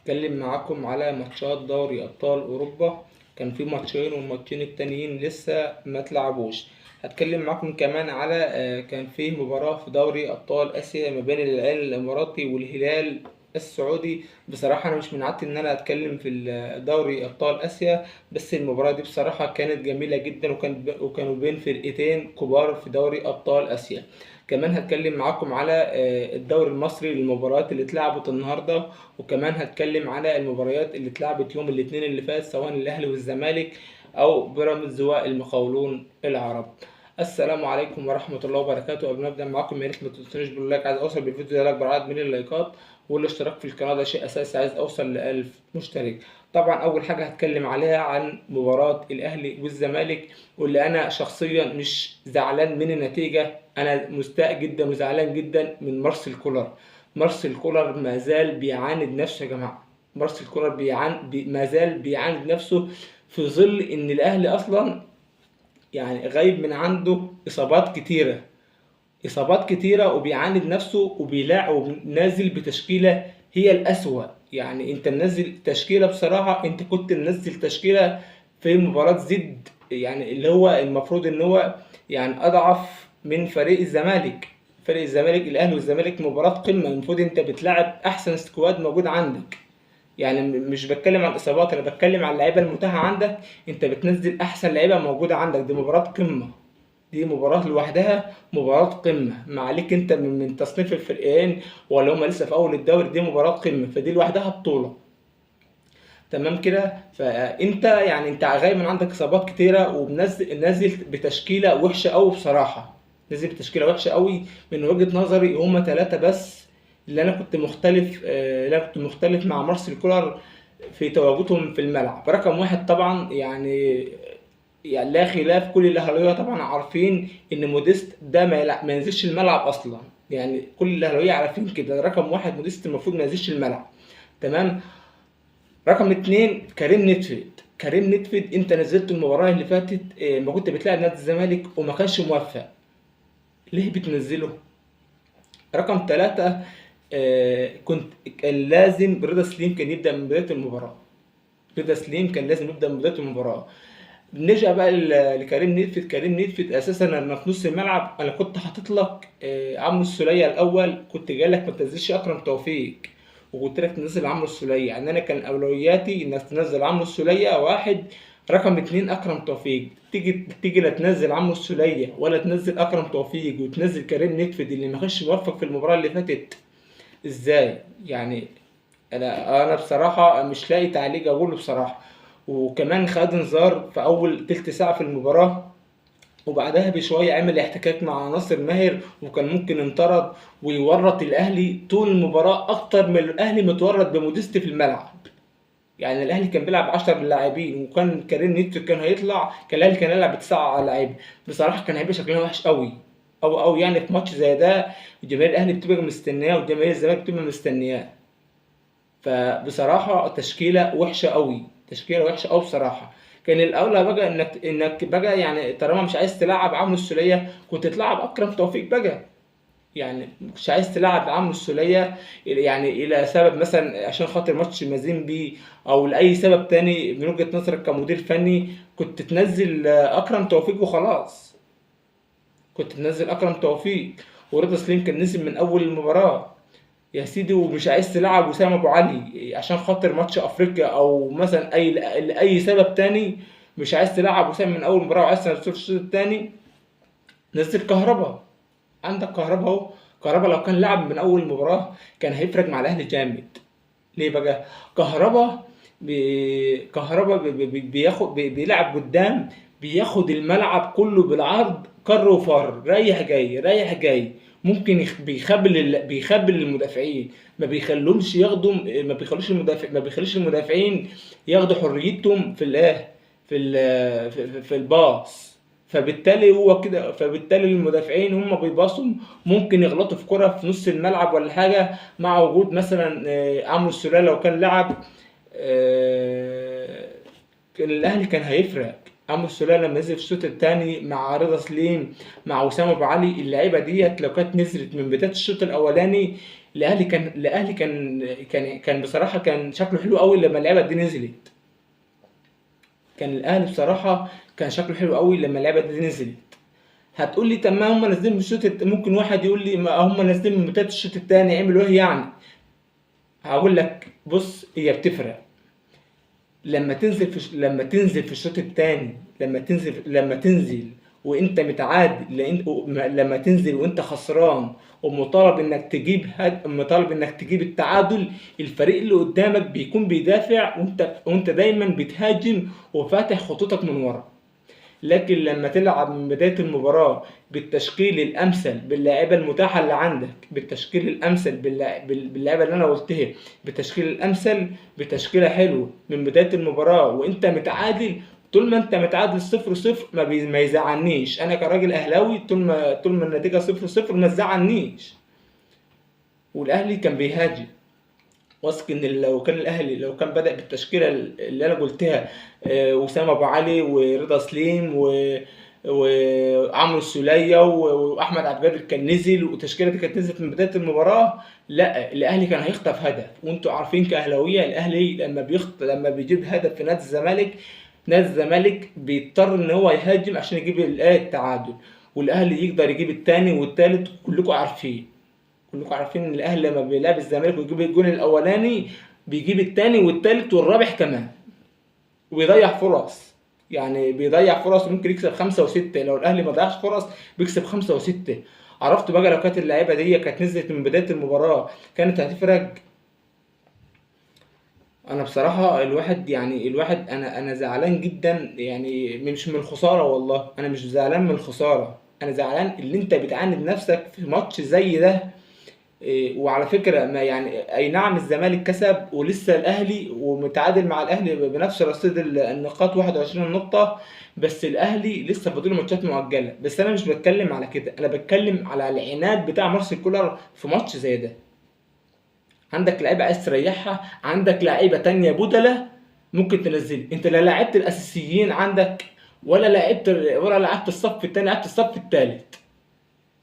اتكلم معاكم على ماتشات دوري ابطال اوروبا. كان في ماتشين والماتشين التانيين لسه ما اتلعبوش. هتكلم معاكم كمان على كان في مباراة في دوري ابطال اسيا ما بين الهلال الاماراتي والهلال السعودي. بصراحة انا مش من عادتي ان انا اتكلم في دوري ابطال اسيا، بس المباراة دي بصراحة كانت جميلة جدا، وكانوا بين فرقتين كبار في دوري ابطال اسيا. كمان هتكلم معاكم على الدوري المصري، المباريات اللي اتلعبت النهارده، وكمان هتكلم على المباريات اللي اتلعبت يوم الاثنين اللي فات، سواء الاهلي والزمالك او بيراميدز والمقاولون العرب. السلام عليكم ورحمه الله وبركاته. قبل ما ابدا معاكم يا ريت ما تنسونيش باللايك، عايز اوصل بالفيديو ده لاكبر عدد من اللايكات، والاشتراك في القناه ده شيء اساسي، عايز اوصل ل 1000 مشترك. طبعا اول حاجه هتكلم عليها عن مباراه الاهلي والزمالك، واللي انا شخصيا مش زعلان من النتيجه، انا مستاء جدا وزعلان جدا من مارسيل كولر. مارسيل كولر ما زال بيعاند نفسه يا جماعه. مارسيل كولر ما زال بيعاند نفسه، في ظل ان الاهلي اصلا يعني غايب من عنده اصابات كتيره وبيعاند نفسه وبيلاعب ونازل بتشكيله هي الاسوأ. يعني انت منزل تشكيله، بصراحه انت كنت منزل تشكيله في مباراه زد، يعني اللي هو المفروض ان هو يعني اضعف من فريق الزمالك. فريق الزمالك، الاهلي والزمالك مباراه قمه، المفروض انت بتلعب احسن سكواد موجود عندك. يعني مش بتكلم عن الاصابات، انا بتكلم عن اللعيبه المتاحه عندك. انت بتنزل احسن لعيبه موجوده عندك، دي مباراه قمه. دي مباراة لوحدها مباراة قمة، ما عليك انت من تصنيف الفريقين ولا هم لسه في اول الدوري، دي مباراة قمة، فدي لوحدها بطولة. تمام كده. فانت يعني انت غايب من عندك اصابات كتيرة، وبنزل نازل بتشكيلة وحشة قوي بصراحة. نازل بتشكيلة وحشة قوي. من وجهة نظري هم ثلاثة بس اللي انا كنت مختلف مع مارسيل كولر في تواجدهم في الملعب. رقم واحد طبعا، يعني لا خلاف، كل الاهلاويه طبعا عارفين ان موديست ده ما ينزلش الملعب اصلا. يعني كل الاهلاويه عارفين كده، رقم واحد موديست المفروض ما ينزلش الملعب. تمام. رقم اتنين كريم نيدفيد انت نزلت المباراه اللي فاتت، ما كنت بتلعب نادي الزمالك وما كانش موفق، ليه بتنزله؟ رقم ثلاثة، كنت كان لازم رضا سليم كان يبدأ من بداية المباراة. رضا سليم كان لازم يبدأ من بداية المباراة. نرجع بقى لكريم نيدفيد اساسا. انا في نص الملعب انا كنت حاطط لك عمرو السوليه الاول، كنت جاي لك ما تنزلش اكرم توفيق، وقلت لك تنزل عمرو السوليه. يعني انا كان اولوياتي انك تنزل عمرو السوليه واحد. رقم اتنين اكرم توفيق. تيجي لا تنزل عمرو السوليه ولا تنزل اكرم توفيق وتنزل كريم نيدفيد اللي ما كانش موفق في المباراه اللي فاتت، ازاي يعني؟ انا بصراحه مش لاقي تعليق اقوله بصراحه. وكمان خد انذار في اول تلت ساعه في المباراه، وبعدها بشويه عمل احتكاك مع ناصر ماهر وكان ممكن انطرد ويورط الاهلي طول المباراه اكتر من الاهلي متورط بموديست في الملعب. يعني الاهلي كان بيلعب 10 لاعبين، وكان كريم نيتو كان هيطلع، كان الاهلي كان هيلعب بتسعة لاعبين. بصراحه كان هيبقى شكلها وحش قوي قوي، يعني في ماتش زي ده جماهير الاهلي بتبقى مستنياه وجماهير الزمالك بتبقى مستنياه. فبصراحة تشكيلة وحشة قوي، تشكيلة وحشة قوي بصراحة. كان الأولى بقى إنك بقى، يعني طالما مش عايز تلعب عمرو السولية كنت تلعب أكرم توفيق بقى. يعني مش عايز تلعب عمرو السولية، يعني إلى سبب مثلا عشان خاطر ماتش مازيمبي، أو لأي سبب تاني من وجهة نظرك كمدير فني، كنت تنزل أكرم توفيق وخلاص. كنت تنزل أكرم توفيق، ورضا سليم كان نزل من أول المباراة يا سيدي. ومش عايز تلعب وسام ابو علي عشان خاطر ماتش افريقيا، او مثلا لاي سبب تاني، مش عايز تلعب وسام من اول مباراه وعايز تنزل الشوط التاني، نزل كهربا. عندك كهربا اهو. كهربا لو كان لعب من اول مباراه كان هيفرق مع الاهلي جامد. ليه بقى؟ كهربا بيلعب قدام، بياخد الملعب كله بالعرض، كر وفر، رايح جاي رايح جاي. ممكن بيخبل المدافعين، ما بيخلوش المدافعين ياخدوا حريتهم في الايه، في الباص. فبالتالي المدافعين هم بيباصوا، ممكن يغلطوا في كرة في نص الملعب ولا حاجة، مع وجود مثلا عمرو السولية لو كان لعب، آه، كان الاهلي كان هيفرق. عمرو السولية لما نزل في الشوط الثاني مع رضا سليم مع وسام ابو علي، اللعيبه ديت لو كانت نزلت من بدايه الشوط الاولاني الاهلي كان بصراحه كان شكله حلو قوي لما اللعيبه دي نزلت. كان الاهلي بصراحه كان شكله حلو قوي لما اللعيبه دي نزلت. هتقول لي طب ما هم نازلين من ممكن واحد يقول لي ما هم نازلين من بدايه الشوط الثاني عملوا ايه يعني؟ هقول لك بص، هي بتفرق. لما تنزل في الشوط الثاني، لما تنزل وانت متعادل، لما تنزل وانت خسران مطالب انك تجيب التعادل. الفريق اللي قدامك بيكون بيدافع، وانت دايما بتهاجم وفاتح خطوطك من ورا. لكن لما تلعب من بداية المباراة بالتشكيل الأمثل باللاعيبة المتاحة اللي عندك، بالتشكيل الأمثل باللاعيبة اللي أنا قلتها، بالتشكيل الأمثل بتشكيلة حلوة من بداية المباراة وأنت متعادل. طول ما أنت متعادل 0-0 ما يزعلنيش أنا كراجل أهلاوي. طول ما النتيجة 0-0 ما تزعلنيش. والأهلي كان بيهاجم، واثق ان لو كان بدأ بالتشكيله اللي انا قلتها، وسام ابو علي ورضا سليم وعمرو السولية واحمد عبد القادر كان نزل، والتشكيله دي كانت نزلت من بدايه المباراه، لا الاهلي كان هيخطف هدف. وانتوا عارفين كاهلاويه الاهلي لما بيجيب هدف في نادي الزمالك بيضطر ان هو يهاجم عشان يجيب التعادل، والاهلي يقدر يجيب الثاني والثالث. كلكم عارفين ان الاهلي لما بيلعب الزمالك ويجيب الجون الاولاني بيجيب الثاني والثالث والرابع كمان، وبيضيع فرص. يعني بيضيع فرص ممكن يكسب 5 و6. لو الاهلي ما ضيعش فرص بيكسب 5 و6. عرفت بقى لو كانت اللعيبه دي كانت نزلت من بدايه المباراه كانت هتفرق. انا بصراحه الواحد انا زعلان جدا، يعني مش من الخساره، والله انا مش زعلان من الخساره، انا زعلان اللي انت بتعاند نفسك في ماتش زي ده. وعلى فكرة ما يعني أي نعم الزمالك كسب ولسه الأهلي ومتعادل مع الأهلي بنفس رصيد النقاط 21 نقطة. بس الأهلي لسه فاضله ماتشات مؤجلة. بس أنا مش بتكلم على كده، أنا بتكلم على العناد بتاع مارسيل كولر في ماتش زي ده. عندك لعيبة عايز تريحها، عندك لعيبة تانية بدلة ممكن تنزل. أنت لا لعبت الأساسيين عندك ولا لعبت الصف التاني، لعبت الصف التالت.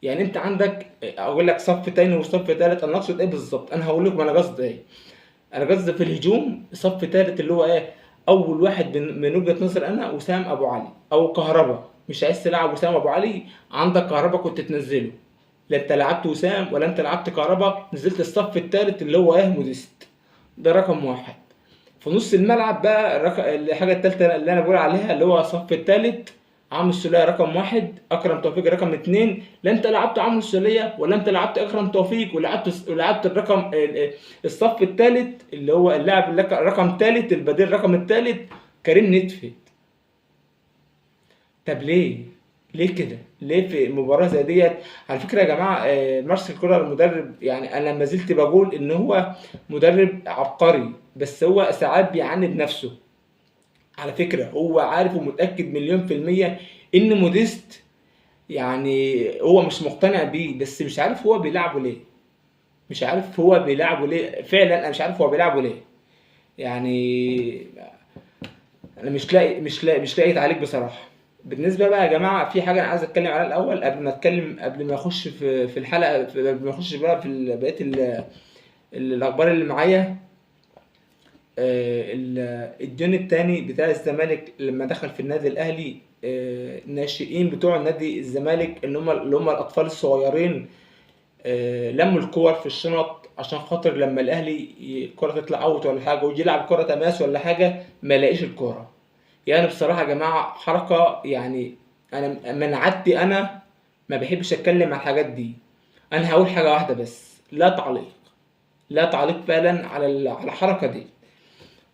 يعني انت عندك اقول لك صف تاني وصف تالت، انا اقصد ايه بالظبط؟ انا هقول لكم انا قصدي ايه. انا قصدي في الهجوم صف تالت اللي هو ايه؟ اول واحد من وجهة نظر انا وسام ابو علي او كهربا. مش عايز تلعب وسام ابو علي، عندك كهربا كنت تنزله. لا انت لعبت وسام ولا انت لعبت كهربا، نزلت الصف التالت اللي هو ايه؟ موديست. ده رقم واحد. في نص الملعب بقى الحاجة التالتة اللي انا بقول عليها اللي هو الصف التالت، عمرو السولية رقم واحد، اكرم توفيق رقم اتنين. لا انت لعبت عمرو السولية ولا انت لعبت اكرم توفيق، ولعبت الصف التالت اللي هو اللاعب رقم تالت، البديل رقم التالت كريم نتفت. طب ليه كده؟ ليه في مباراة زي ديت؟ على فكرة يا جماعة مارسيل كولر المدرب، يعني أنا ما زلت بقول إن هو مدرب عبقري، بس هو ساعات بيعاند نفسه. على فكرة هو عارف ومتأكد مليون في المية إن موديست، يعني هو مش مقتنع بيه، بس مش عارف هو بيلعبه ليه. فعلا أنا مش عارف هو بيلعبه ليه. يعني انا مش لاقي تعليق بصراحه. بالنسبه بقى يا جماعه في حاجه انا عايز اتكلم عليها الاول قبل ما اخش في الحلقه، قبل ما اخش بقى في بقيه الاخبار اللي معايا. الجون الثاني بتاع الزمالك لما دخل في النادي الاهلي، الناشئين بتوع نادي الزمالك اللي هم الاطفال الصغيرين، لموا الكور في الشنط عشان خاطر لما الاهلي الكره تطلع اوت ولا حاجه ويجي يلعب كره تماس ولا حاجه ما يلاقيش الكوره. يعني بصراحة يا جماعة حركة، يعني أنا من عادتي أنا ما بحبش أتكلم عن الحاجات دي. أنا هقول حاجة واحدة بس، لا تعليق. لا تعليق فعلا على الحركة دي.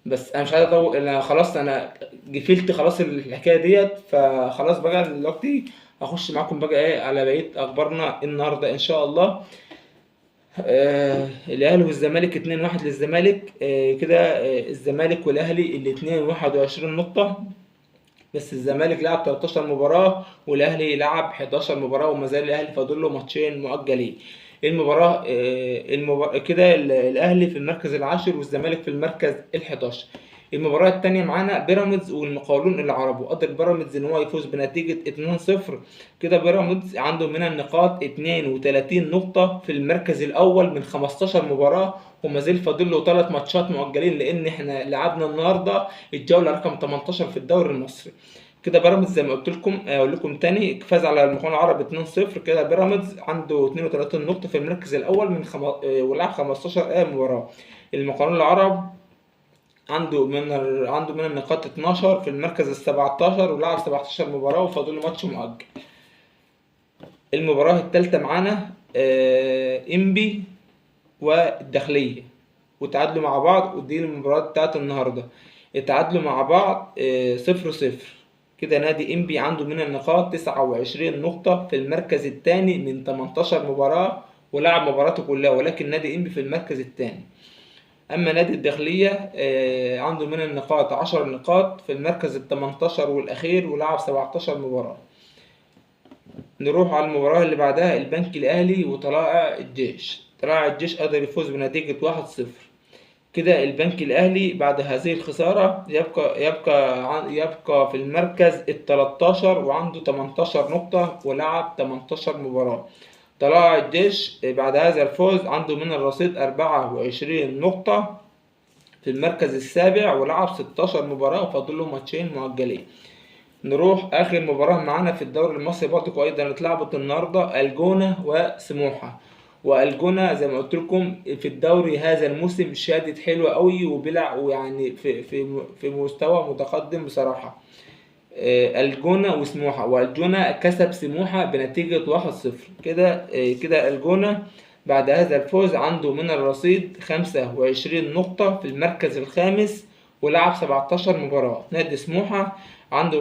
بس أنا مش عايز أطول، أنا خلاص أنا قفلت خلاص الحكاية ديت. فخلاص بقى دلوقتي هخش معاكم بقى إيه على بقية أخبارنا النهاردة إن شاء الله. الاهلي والزمالك 2-1 للزمالك. كده الزمالك والاهلي الاتنين 21 نقطة. بس الزمالك لعب 13 مباراة والاهلي لعب 11 مباراة، وما زال الاهلي فاضل له ماتشين مؤجلين. كده الاهلي في المركز العاشر والزمالك في المركز ال11. المباراة التانية معانا بيراميدز والمقاولون العرب، وقدر بيراميدز ان هو يفوز بنتيجة 2-0. كده بيراميدز عنده من النقاط 32 نقطة في المركز الأول من 15 مباراة، وما زال فاضل له 3 ماتشات مؤجلين، لأن احنا لعبنا النهاردة الجولة رقم 18 في الدوري المصري. كده بيراميدز زي ما قلت لكم، اقول لكم تاني، فاز على المقاولون العرب 2-0. كده بيراميدز عنده 32 نقطة في المركز الأول من ولعب 15 مباراة. المقاولون العرب عنده من النقاط 12 في المركز ال 17 ولعب 17 مباراة وفاضل له ماتش مؤجل. المباراة الثالثة معانا انبي والداخلية، وتعادلوا مع بعض، ودي المباراة بتاعت النهاردة. اتعادلوا مع بعض 0-0. كده نادي انبي عنده من النقاط 29 نقطة في المركز الثاني من 18 مباراة ولعب مباراته كلها، ولكن نادي انبي في المركز الثاني. أما نادي الداخلية عنده من النقاط 10 نقاط في المركز ال 18 والأخير ولعب 17 مباراة. نروح على المباراة اللي بعدها، البنك الأهلي وطلائع الجيش. طلائع الجيش قدر يفوز بنتيجة 1-0. كده البنك الأهلي بعد هذه الخسارة يبقى في المركز ال 13 وعنده 18 نقطة ولعب 18 مباراة. طلائع الجيش بعد هذا الفوز عنده من الرصيد 24 نقطة في المركز السابع ولعب 16 مباراة وفاضل له ماتشين مؤجلين. نروح آخر مباراة معانا في الدوري المصري برضه أيضا اتلعبت النهاردة، الجونة وسموحة. والجونة زي ما قلت لكم في الدوري هذا الموسم شادت حلوة قوي وبيلعب ويعني في مستوى متقدم بصراحة. الجونة وسموحة، والجونة كسب سموحة بنتيجة 1-0. كده الجونة بعد هذا الفوز عنده من الرصيد 25 نقطة في المركز الخامس ولعب 17 مباراة. نادي سموحة عنده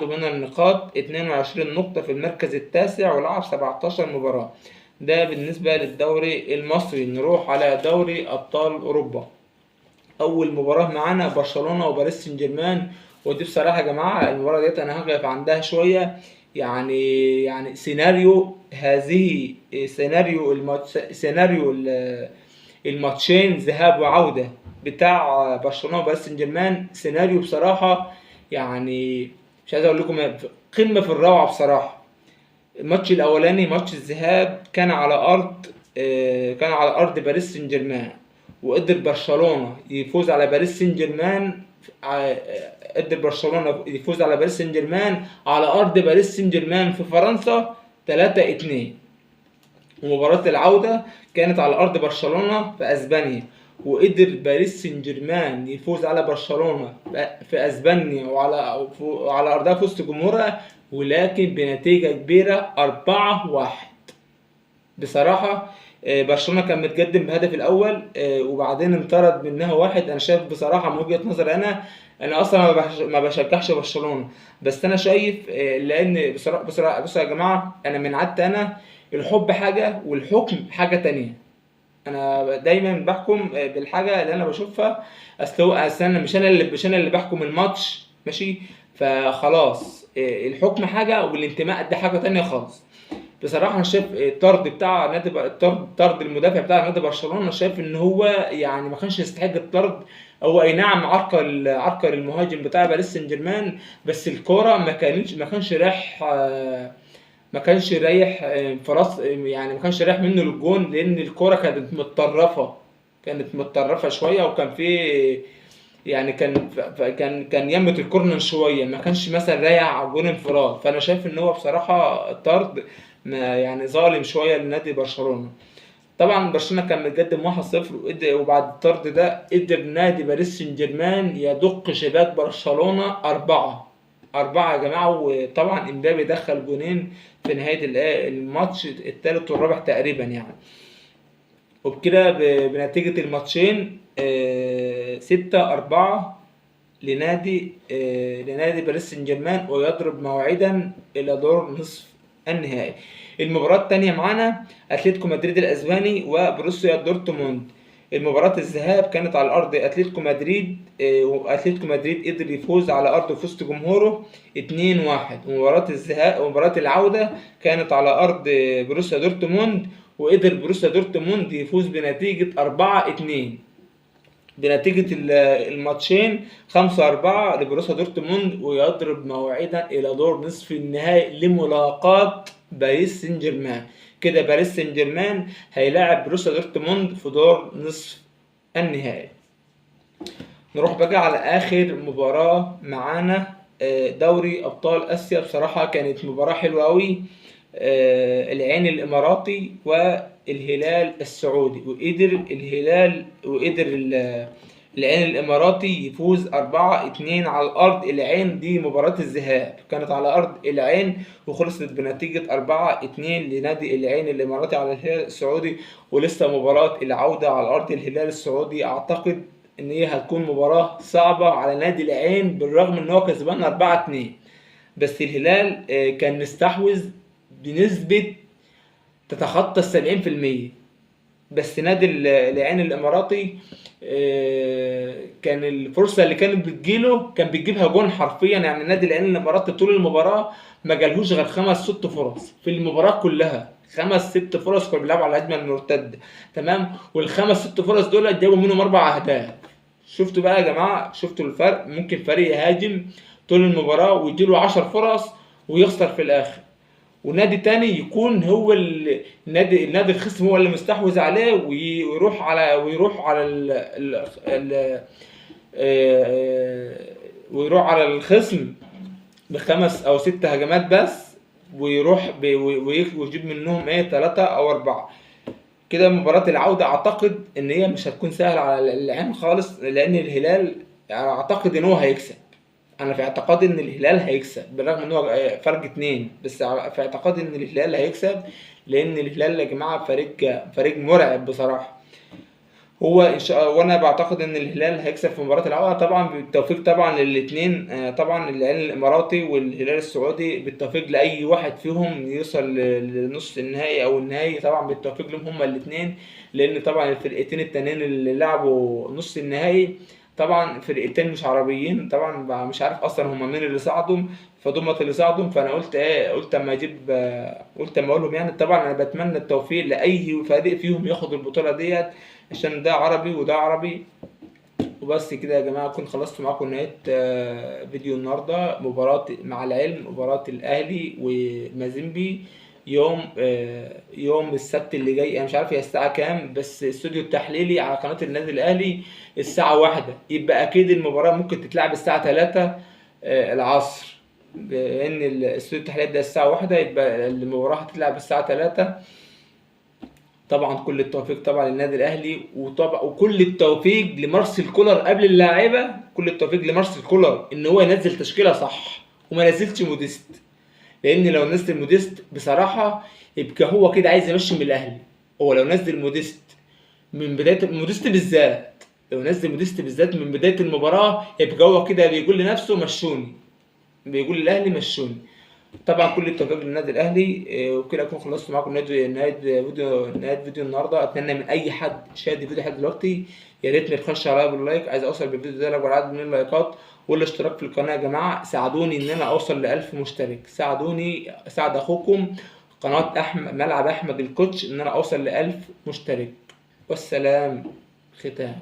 من النقاط 22 نقطة في المركز التاسع ولعب 17 مباراة. ده بالنسبة للدوري المصري. نروح على دوري أبطال أوروبا. أول مباراة معانا برشلونة وباريس سان جيرمان، ودي بصراحة يا جماعة المباراة ديت أنا هقف عندها شوية. يعني سيناريو الماتشين ذهاب وعودة بتاع برشلونة وباريس سان جيرمان سيناريو بصراحة، يعني مش عايز أقول لكم قمة في الروعة بصراحة. الماتش الأولاني ماتش الذهاب كان على أرض باريس سان جيرمان، وقدر برشلونة يفوز على باريس سان جيرمان على أرض باريس سان جيرمان في فرنسا 3-2. ومباراة العودة كانت على أرض برشلونة في أسبانيا، وقدر باريس سان جيرمان يفوز على برشلونة في أسبانيا وعلى أرضها في وسط جمهورها، ولكن بنتيجة كبيرة 4-1. بصراحة برشلونة كان متقدم بهدف الأول وبعدين انطرد منها واحد. أنا شايف بصراحة من وجهة نظري أنا أصلا ما بشجعش برشلونة، بس أنا شايف لأن بصراحة بصوا يا جماعة، أنا من عادتي الحب حاجة والحكم حاجة تانية. أنا دايما بحكم بالحاجة اللي أنا بشوفها. أصل أنا مش أنا اللي بحكم الماتش ماشي، فخلاص الحكم حاجة والانتماء ده حاجة تانية خالص. بصراحه انا شايف الطرد بتاع طرد المدافع بتاع نادي برشلونه، شايف ان هو يعني ما كانش يستحق الطرد. هو اي نعم عرقل المهاجم بتاع باريس سان جيرمان، بس الكوره ما كانش رايح فرص، يعني ما كانش رايح منه للجون، لان الكوره كانت متطرفه شويه، وكان في يعني كان يمة الكورنر شويه، ما كانش مثلا رايح على جون انفراد. فانا شايف ان هو بصراحه الطرد يعني ظالم شويه لنادي برشلونه. طبعا برشلونه كان متقدم 1-0، وبعد الطرد ده قدر نادي باريس سان جيرمان يدق شباك برشلونه 4 يا جماعه. وطبعا امبابي دخل جونين في نهايه الماتش الثالث والرابع تقريبا يعني. وبكده بنتيجة الماتشين 6-4 لنادي باريس سان جيرمان، ويضرب موعدا إلى دور نصف النهائي. المباراة الثانية معانا أتلتيكو مدريد الأسباني وبروسيا دورتموند. المباراة الذهاب كانت على أرض أتلتيكو مدريد، وأتلتيكو مدريد قدر يفوز على أرضه في وسط جمهوره 2-1. ومباراة العودة كانت على أرض بروسيا دورتموند، وقدر بروسيا دورتموند يفوز بنتيجة 4-2. بنتيجة الماتشين 5-4 لبروسيا دورتموند، ويضرب موعدا إلى دور نصف النهائي لملاقاة باريس سان جيرمان. كده باريس سان جيرمان هيلاعب بروسيا دورتموند في دور نصف النهائي. نروح بقى على آخر مباراة معانا، دوري أبطال آسيا. بصراحة كانت مباراة حلوة أوي. العين الإماراتي والهلال السعودي، وقدر العين الإماراتي يفوز 4-2 على الأرض العين. دي مباراة الذهاب كانت على أرض العين، وخلصت بنتيجة 4-2 لنادي العين الإماراتي على الهلال السعودي. ولسه مباراة العودة على أرض الهلال السعودي، أعتقد إن هي هتكون مباراة صعبة على نادي العين، بالرغم إن هو كسبان 4-2. بس الهلال كان مستحوذ بنسبة تتخطى 70%. بس نادي العين الاماراتي كان الفرصة اللي كانت بتجيله كان بتجيبها جون حرفيا. يعني نادي العين الاماراتي طول المباراة ما جالهوش غير 5-6 فرص في المباراة كلها. 5-6 فرص كانوا بيلعبوا على الهجمة المرتدة، تمام. وال5-6 فرص دول جابوا منهم 4 أهداف. شفتوا بقى يا جماعة، شفتوا الفرق؟ ممكن فريق يهاجم طول المباراة ويجيله 10 فرص ويخسر في الآخر، ونادي تاني يكون هو النادي الخصم هو اللي مستحوذ عليه، ويروح على الخصم ب5 أو 6 هجمات بس، ويجيب منهم 3 أو 4. كده مباراة العودة أعتقد إن هي مش هتكون سهلة على العين خالص، لأن الهلال يعني أعتقد إن هو هيكسب. انا في اعتقادي ان الهلال هيكسب، بالرغم ان هو فرق 2، بس في اعتقادي ان الهلال هيكسب، لان الهلال يا جماعه فريق مرعب بصراحه. هو ان شاء الله، وانا بعتقد ان الهلال هيكسب في مباراه العوده، طبعا بالتوفيق طبعا للاثنين. طبعا العين الاماراتي والهلال السعودي، بالتوفيق لاي واحد فيهم يوصل لنص النهائي او النهائي، طبعا بالتوفيق لهم هما الاثنين. لان طبعا الفرقتين التانيين اللي لعبوا نص النهائي طبعا فرقتين مش عربيين، طبعا مش عارف اصلا هما مين اللي صعدوا، فضمت اللي صعدوا. فانا قلت قلت اما اقول لهم يعني. طبعا انا بتمنى التوفيق لاي فريق فيهم ياخد البطوله ديت، عشان ده عربي وده عربي. وبس كده يا جماعه، كنت خلصت معاكم نهايه فيديو النهارده. مباراه مع العلم، مباراه الاهلي ومازيمبي يوم السبت اللي جاي. انا مش عارف هي الساعه كام، بس استوديو التحليلي على قناه النادي الاهلي الساعه 1، يبقى اكيد المباراه ممكن تتلعب الساعه 3 العصر، لان الاستوديو التحليلي ده الساعه 1، يبقى المباراه هتتلعب الساعه 3. طبعا كل التوفيق طبعا للنادي الاهلي، وكل التوفيق لمارسيل كولر قبل اللاعيبه. كل التوفيق لمارسيل كولر ان هو ينزل تشكيله صح، وما نزلش موديست. لان لو نزل موديست بصراحه يبقى هو كده عايز يمشي من الاهلي. هو لو نزل موديست من بدايه موديست بالذات، من بدايه المباراه، يبقى هو كده بيقول لنفسه مشوني، بيقول للاهلي مشوني. طبعا كل التوفيق للنادي الاهلي. وكده اكون خلصت معاكم نهايه فيديو النهارده. اتمنى من اي حد شاهد الفيديو لحد دلوقتي يا ريت ما يبخلش عليا باللايك. عايز اوصل بالفيديو ده لاكبر عدد من اللايكات والاشتراك في القناه. يا جماعه ساعدوني ان انا اوصل ل1000 مشترك، ساعد اخوكم قناه ملعب احمد الكوتش ان انا اوصل ل1000 مشترك. والسلام ختام.